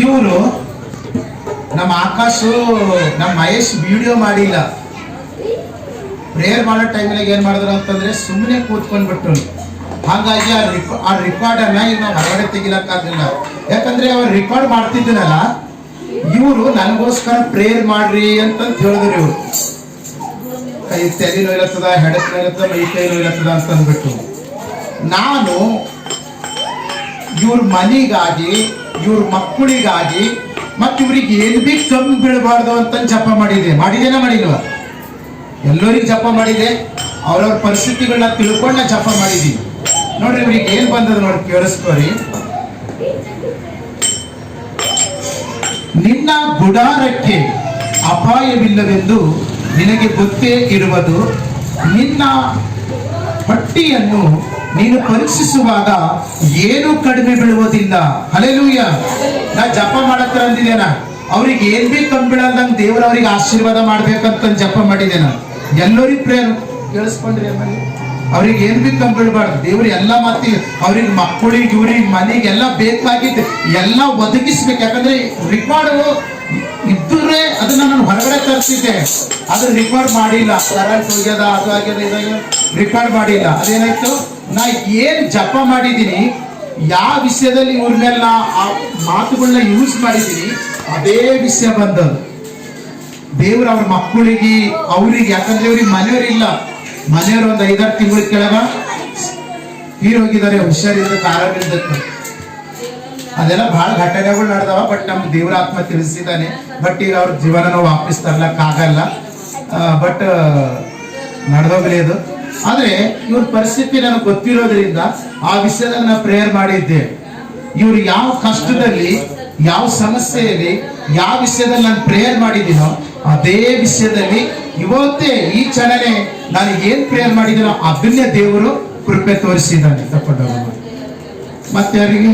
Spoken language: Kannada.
ಇವರು ನಮ್ಮ ಆಕಾಶು ನಮ್ಮ ಮಹೇಶ್ ವಿಡಿಯೋ ಮಾಡಿಲ್ಲ. ಪ್ರೇಯರ್ ಮಾಡೋ ಟೈಮಿನಾಗ ಏನ್ ಮಾಡಿದ್ರು ಅಂತಂದ್ರೆ ಸುಮ್ಮನೆ ಕೂತ್ಕೊಂಡ್ಬಿಟ್ರು. ಹಾಗಾಗಿ ಆ ರೆಕಾರ್ಡ್ ಅನ್ನ ಈಗ ನಾವು ಹೊರಗಡೆ ತೆಗಿಲಕ್ಕಾಗಿಲ್ಲ. ಯಾಕಂದ್ರೆ ಅವ್ರು ರೆಕಾರ್ಡ್ ಮಾಡ್ತಿದ್ದನಲ್ಲ, ಇವರು ನನಗೋಸ್ಕರ ಪ್ರೇಯರ್ ಮಾಡ್ರಿ ಅಂತ ಹೇಳಿದ್ರು. ಇವರು ಕೈ ತೆಲಿ ನೋಯ್ಲತ್ತದ, ಹೆಡಕ್ ನೋಯ್ಲತ್ತದ, ಮೈ ಕೈ ನೋಯ್ಲತ್ತದ ಅಂತ ಅಂದ್ಬಿಟ್ಟು ನಾನು ಇವ್ರ ಮನೆಗಾಗಿ, ಇವ್ರ ಮಕ್ಕಳಿಗಾಗಿ, ಮತ್ತೆ ಇವ್ರಿಗೆ ಏನ್ ಬಿ ಕಮ್ಮಿ ಬೀಳಬಾರ್ದು ಅಂತ ಜಪ ಮಾಡಿದೇನ ಮಾಡಿಲ್ವ? ಎಲ್ಲರಿಗೂ ಜಪ ಮಾಡಿದೆ. ಅವ್ರವ್ರ ಪರಿಸ್ಥಿತಿಗಳನ್ನ ತಿಳ್ಕೊಂಡ ಜಪ ಮಾಡಿದೀನಿ. ನೋಡ್ರಿ ಇವ್ರಿಗೆ ಏನ್ ಬಂದದ ನೋಡಿ, ಕೇಳಿಸ್ಕೋರಿ. ನಿನ್ನ ಗುಡಾರಕ್ಕೆ ಅಪಾಯವಿಲ್ಲವೆಂದು ನಿನಗೆ ಗೊತ್ತೇ ಇರುವುದು. ನಿನ್ನ ಪಟ್ಟಿಯನ್ನು ನೀನು ಪರೀಕ್ಷಿಸುವಾಗ ಏನು ಕಡಿಮೆ ಬೀಳುವುದಿಲ್ಲ. ಹಲ್ಲೆಲೂಯಾ. ನಾ ಜಪ ಮಾಡತ್ರ ಅಂದಿದ್ದೇನ, ಅವ್ರಿಗೆ ಏನ್ ಬಿ ಕಮ್ಮಿ ಬೀಳಲ್ದಂಗ ದೇವ್ರ ಅವ್ರಿಗೆ ಆಶೀರ್ವಾದ ಮಾಡ್ಬೇಕಂತ ಜಪ ಮಾಡಿದ್ದೇನ. ಎಲ್ಲರಿಗೂ ಪ್ರೇರಣೆ ಕೇಳಿಸ್ಕೊಂಡ್ರಿ. ಅವ್ರಿಗೆ ಏನ್ ಬಿ ಕಮ್ಮಿ ಬೀಳಬಾರ್ದು. ದೇವ್ರು ಎಲ್ಲ ಮತ್ತೆ ಅವ್ರಿಗೆ ಮಕ್ಕಳಿಗೆ, ಇವ್ರಿಗೆ ಮನೆಗೆ ಎಲ್ಲ ಬೇಕಾಗಿದ್ದು ಎಲ್ಲ ಒದಗಿಸ್ಬೇಕು. ಯಾಕಂದ್ರೆ ರೆಕಾರ್ಡ್ ಇದ್ದರೆ ಅದನ್ನ ನಾನು ಹೊರಗಡೆ ತರಿಸಿದ್ದೆ, ಅದು ರೆಕಾರ್ಡ್ ಮಾಡಿಲ್ಲ. ಕರೆಂಟ್ ಹೋಗ್ಯದ, ಅದು ಆಗ್ಯದ, ಇದಾಗ ರೆಕಾರ್ಡ್ ಮಾಡಿಲ್ಲ. ಅದೇನಾಯ್ತು, ನಾ ಏನ್ ಜಪ ಮಾಡಿದ್ದೀನಿ, ಯಾವ ವಿಷಯದಲ್ಲಿ ಇವ್ರ ಮೇಲೆ ನಾ ಆ ಮಾತುಗಳನ್ನ ಯೂಸ್ ಮಾಡಿದ್ದೀನಿ, ಅದೇ ವಿಷಯ ಬಂದದ್ದು. ದೇವ್ರ ಅವ್ರ ಮಕ್ಕಳಿಗೆ, ಅವ್ರಿಗೆ, ಯಾಕಂದ್ರೆ ಇವ್ರಿಗೆ ಮನೆಯವರಿಲ್ಲ. ಮನೆಯವರು ಒಂದು 5-6 ತಿಂಗಳ ಕೆಳಗ ಹೋಗಿದ್ದಾರೆ, ಹುಷಾರಿದ್ರೆ ಕಾರಣಕ್ಕೆ. ಅದೆಲ್ಲ ಬಹಳ ಘಟನೆಗಳು ನಡೆದವ. ಬಟ್ ನಮ್ ದೇವ್ರ ಆತ್ಮ ತಿಳಿಸಿದ್ದಾನೆ. ಬಟ್ ಈಗ ಅವ್ರ ಜೀವನ ವಾಪಸ್ ತರ್ಲಕ್ ಆಗಲ್ಲ. ಬಟ್ ನಡೆದೋಗ್ಲಿ ಅದು. ಆದ್ರೆ ಇವ್ರ ಪರಿಸ್ಥಿತಿ ನನಗೆ ಗೊತ್ತಿರೋದ್ರಿಂದ ಆ ವಿಷಯದಲ್ಲಿ ನಾನು ಪ್ರೇಯರ್ ಮಾಡಿದ್ದೆ. ಇವ್ರು ಯಾವ ಕಷ್ಟದಲ್ಲಿ, ಯಾವ ಸಮಸ್ಯೆಯಲ್ಲಿ, ಯಾವ ವಿಷಯದಲ್ಲಿ ನಾನು ಪ್ರೇಯರ್ ಮಾಡಿದ್ದೀನೋ ಅದೇ ವಿಷಯದಲ್ಲಿ ಇವತ್ತೇ ಈ ಕ್ಷಣನೇ ನಾನು ಏನ್ ಪ್ರೇಯರ್ ಮಾಡಿದ್ದೀನೋ ಅದನ್ನೇ ದೇವರು ಕೃಪೆ ತೋರಿಸಿದ್ದಾನೆ. ತಗೊಂಡವರು ಮತ್ತೆ ಯಾರಿಗೆ